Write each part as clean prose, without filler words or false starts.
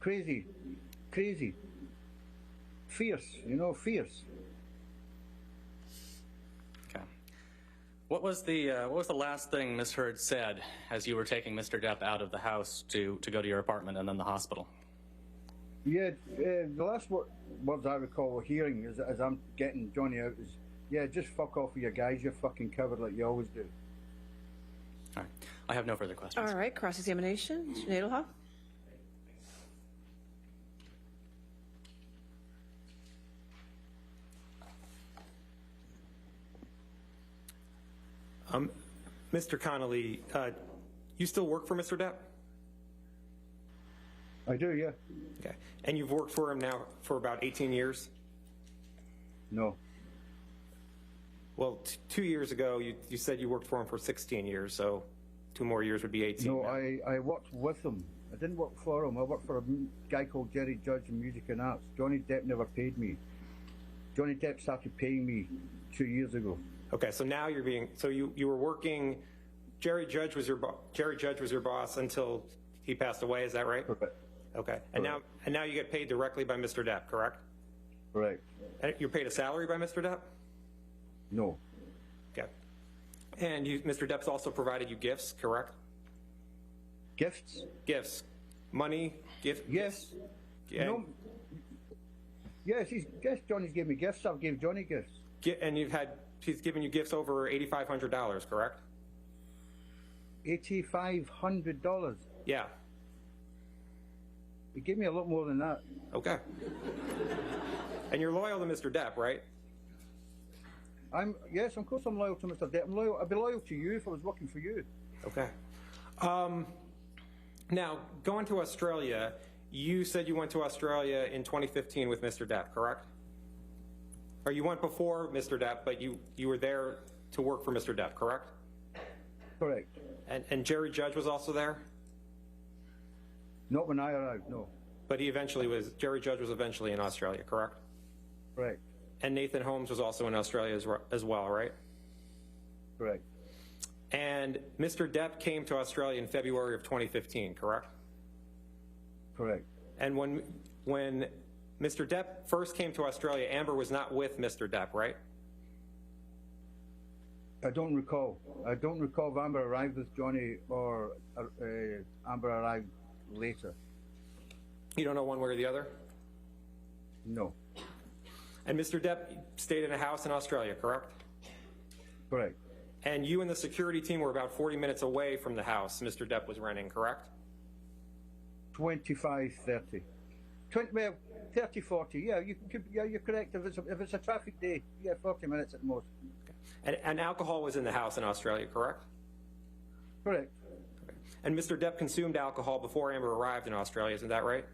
crazy, crazy, fierce, you know, fierce. Okay. What was the last thing Ms. Heard said as you were taking Mr. Depp out of the house to go to your apartment and then the hospital? Yeah, the last words I recall hearing as I'm getting Johnny out is, yeah, just fuck off with your guys, you fucking coward like you always do. All right. I have no further questions. All right, cross-examination, Mr. Nadelhoff. Mr. Connolly, you still work for Mr. Depp? I do, yeah. Okay. And you've worked for him now for about 18 years? No. Well, 2 years ago, you said you worked for him for 16 years, so 2 more years would be 18. No, I worked with him. I didn't work for him. I worked for a guy called Jerry Judge in Music and Arts. Johnny Depp never paid me. Johnny Depp started paying me 2 years ago. Okay, so now you're being, so you were working, Jerry Judge was your boss until he passed away, is that right? Correct. Okay, and now you get paid directly by Mr. Depp, correct? Right. And you're paid a salary by Mr. Depp? No. Okay. And Mr. Depp's also provided you gifts, correct? Gifts? Gifts. Money, Yes. Yeah. No. Yes, Johnny's gave me gifts. I've gave Johnny gifts. And he's given you gifts over $8,500, correct? $8,500. Yeah. He gave me a lot more than that. Okay. And you're loyal to Mr. Depp, right? Yes, of course I'm loyal to Mr. Depp. I'd be loyal to you if I was working for you. Okay. Now, going to Australia, you said you went to Australia in 2015 with Mr. Depp, correct? Or you went before Mr. Depp, but you were there to work for Mr. Depp, correct? Correct. And Jerry Judge was also there? Not when I arrived, no. But Jerry Judge was eventually in Australia, correct? Correct. And Nathan Holmes was also in Australia as well, right? Correct. And Mr. Depp came to Australia in February of 2015, correct? Correct. And when Mr. Depp first came to Australia, Amber was not with Mr. Depp, right? I don't recall. I don't recall if Amber arrived with Johnny or Amber arrived later. You don't know one way or the other? No. And Mr. Depp stayed in a house in Australia, correct? Correct. And you and the security team were about 40 minutes away from the house Mr. Depp was renting, correct? 25, 30. 30, 40. Yeah, you're correct. If it's a traffic day, yeah, 40 minutes at the most. Okay. And alcohol was in the house in Australia, correct? Correct. Okay. And Mr. Depp consumed alcohol before Amber arrived in Australia, isn't that right?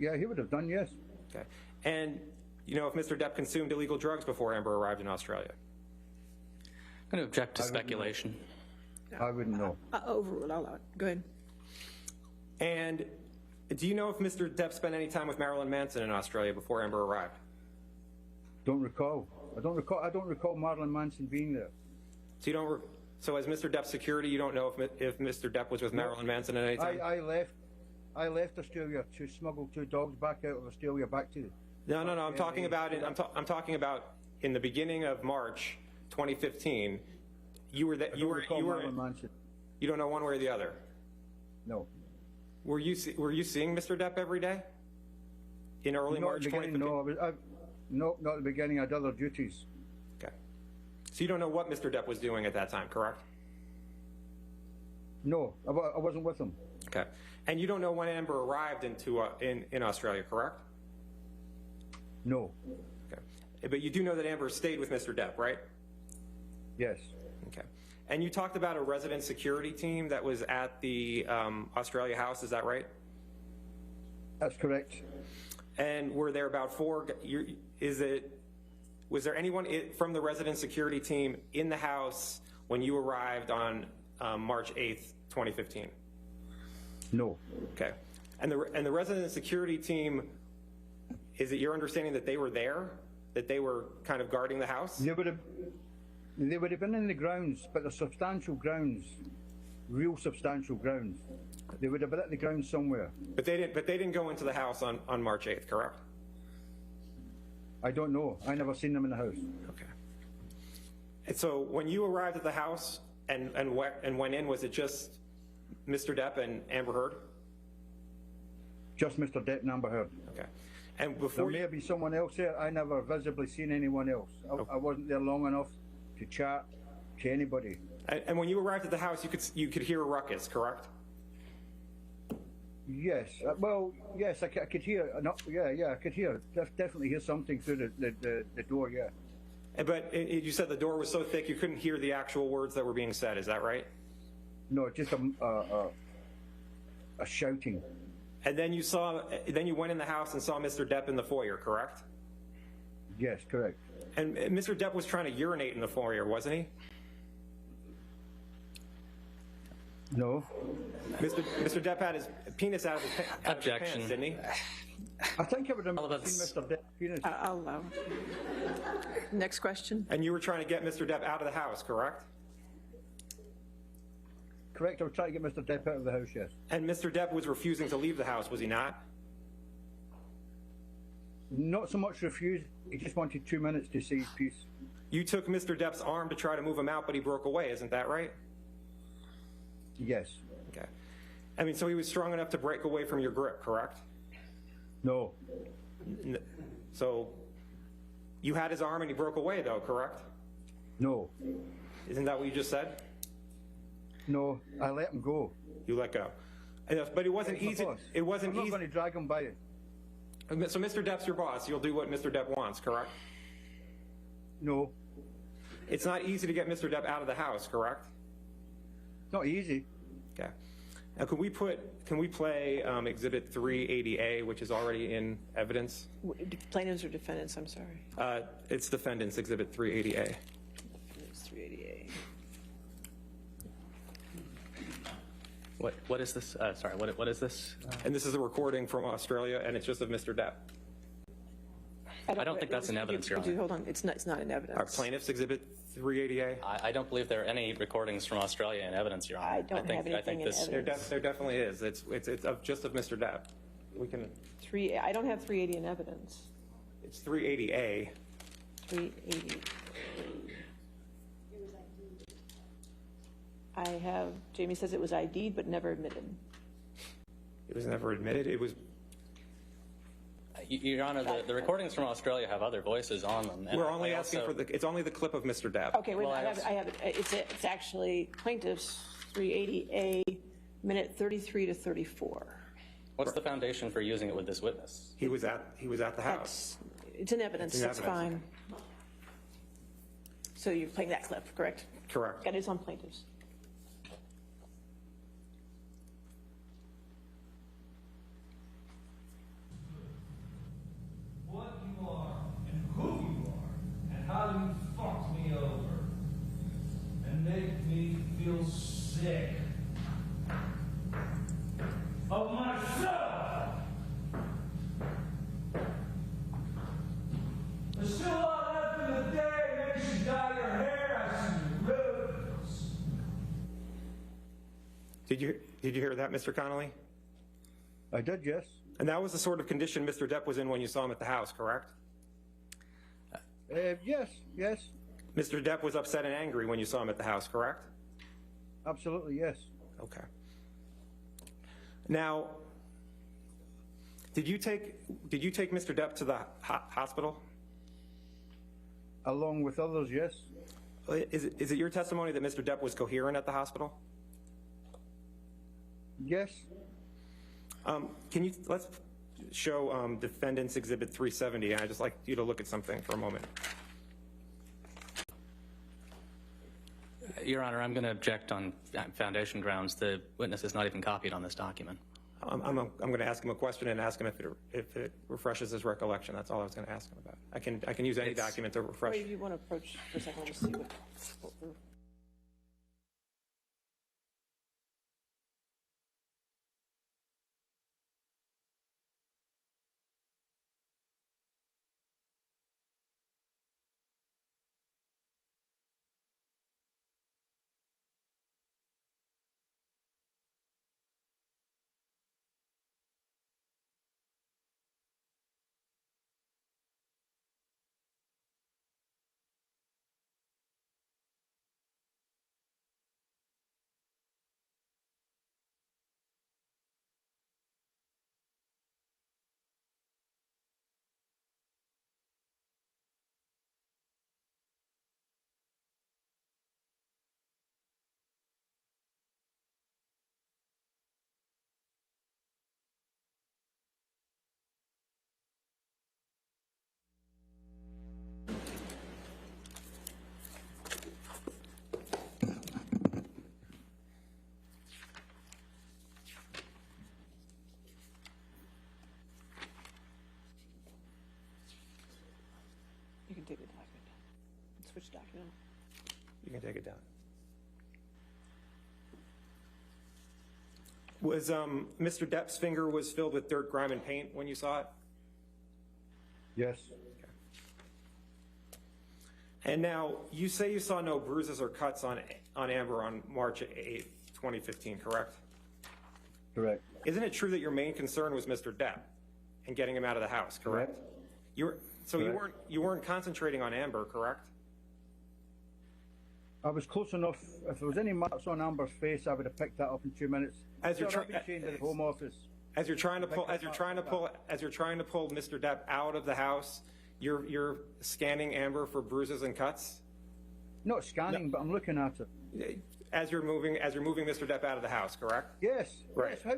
Yeah, he would have done, yes. Okay. And you know if Mr. Depp consumed illegal drugs before Amber arrived in Australia? I'm going to object to speculation. I wouldn't know. Overruled. I'll allow it. Go ahead. And do you know if Mr. Depp spent any time with Marilyn Manson in Australia before Amber arrived? Don't recall. I don't recall Marilyn Manson being there. So you don't. So as Mr. Depp's security, you don't know if Mr. Depp was with Marilyn Manson at any time? I left Australia to smuggle 2 dogs back out of Australia back to. No. I'm talking about. I'm talking about in the beginning of March 2015. You were that. You were. Manson. You don't know one way or the other. No. Were you seeing Mr. Depp every day? In early March 2015? No, not at the beginning. I had other duties. Okay. So you don't know what Mr. Depp was doing at that time, correct? No, I wasn't with him. Okay. And you don't know when Amber arrived in Australia, correct? No. Okay. But you do know that Amber stayed with Mr. Depp, right? Yes. Okay. And you talked about a resident security team that was at the Australia house, is that right? That's correct. And were there about 4, was there anyone from the resident security team in the house when you arrived on March 8th, 2015? No. Okay. And the resident security team, is it your understanding that they were there? That they were kind of guarding the house? They would have been in the grounds, but the substantial grounds, real substantial grounds. They would have been at the ground somewhere. But they didn't go into the house on March 8th, correct? I don't know. I never seen them in the house. Okay. And so when you arrived at the house and went in, was it just Mr. Depp and Amber Heard? Just Mr. Depp and Amber Heard. Okay. And There before may have been someone else there. I never visibly seen anyone else. I wasn't there long enough to chat to anybody. and when you arrived at the house, you could hear a ruckus, correct? Yes. Well, yes, I could hear. No, yeah, I could hear. Definitely hear something through the door. Yeah. But you said the door was so thick you couldn't hear the actual words that were being said. Is that right? No, just a shouting. And then you went in the house and saw Mr. Depp in the foyer, correct? Yes, correct. And Mr. Depp was trying to urinate in the foyer, wasn't he? No. Mr. Depp had his penis out of his Objection. pants, didn't he? I think I would have All of seen us- Mr. Depp penis. I'll allow. Next question. And you were trying to get Mr. Depp out of the house, correct? Correct. I was trying to get Mr. Depp out of the house. Yes. And Mr. Depp was refusing to leave the house, was he not? Not so much refused. He just wanted 2 minutes to say his piece. You took Mr. Depp's arm to try to move him out, but he broke away, isn't that right? Yes. Okay. I mean, so he was strong enough to break away from your grip, correct? No. So you had his arm and he broke away, though, correct? No. Isn't that what you just said? No. I let him go. You let go. But it wasn't He's my easy. boss. It wasn't I'm not easy. going to drag him by it. So Mr. Depp's your boss. You'll do what Mr. Depp wants, correct? No. It's not easy to get Mr. Depp out of the house, correct? Not easy. Okay. Now, can we play Exhibit 380A, which is already in evidence? Plaintiffs or defendants? I'm sorry. It's defendants, Exhibit 380A. It's 388. What is this? Sorry, what is this? And this is a recording from Australia, and it's just of Mr. Depp. I don't think that's in evidence, Your Honor. Hold on. It's not in evidence. Our plaintiffs, Exhibit 380A. I don't believe there are any recordings from Australia in evidence, Your Honor. I don't have anything in evidence. There definitely is. It's just of Mr. Depp. We can. I don't have 380 in evidence. It's 380A. 380. I have, Jamie says it was ID'd but never admitted. It was never admitted. It was. Your Honor, the recordings from Australia have other voices on them. and We're only I asking also- for the. It's only the clip of Mr. Depp. Okay, wait, Well, I have it. It's actually plaintiffs 380A, minute 33 to 34. What's the foundation for using it with this witness? He was at the house. It's in evidence. It's in That's evidence. fine. So you're playing that clip, correct? Correct. That is on plaintiffs. What you are and who you are and how you fucked me over and make me feel sick of myself. There's still a lot left in the day. Maybe you should dye your hair. I see your roots. Did you hear that, Mr. Connolly? I did, yes. And that was the sort of condition Mr. Depp was in when you saw him at the house, correct? Yes, yes. Mr. Depp was upset and angry when you saw him at the house, correct? Absolutely, yes. Okay. Now, did you take Mr. Depp to the hospital? Along with others, yes. Is it your testimony that Mr. Depp was coherent at the hospital? Yes. Let's show Defendant's Exhibit 370, and I'd just like you to look at something for a moment. Your Honor, I'm going to object on foundation grounds. The witness is not even copied on this document. I'm going to ask him a question and ask him if it refreshes his recollection. That's all I was going to ask him about. I can use any document to refresh. Wait, if you want to approach for a second, we'll see what we're document. You can take it down. Was Mr. Depp's finger was filled with dirt, grime, and paint when you saw it? Yes. And now, you say you saw no bruises or cuts on Amber on March 8th, 2015, correct? Correct. Isn't it true that your main concern was Mr. Depp and getting him out of the house, correct? Correct. You weren't concentrating on Amber, correct? I was close enough. If there was any marks on Amber's face, I would have picked that up in 2 minutes. As you're I've been chained to the Home Office. As you're trying to pull Mr. Depp out of the house, you're scanning Amber for bruises and cuts? Not scanning, but I'm looking at it. As you're moving Mr. Depp out of the house, correct? Yes. Right. Yes. How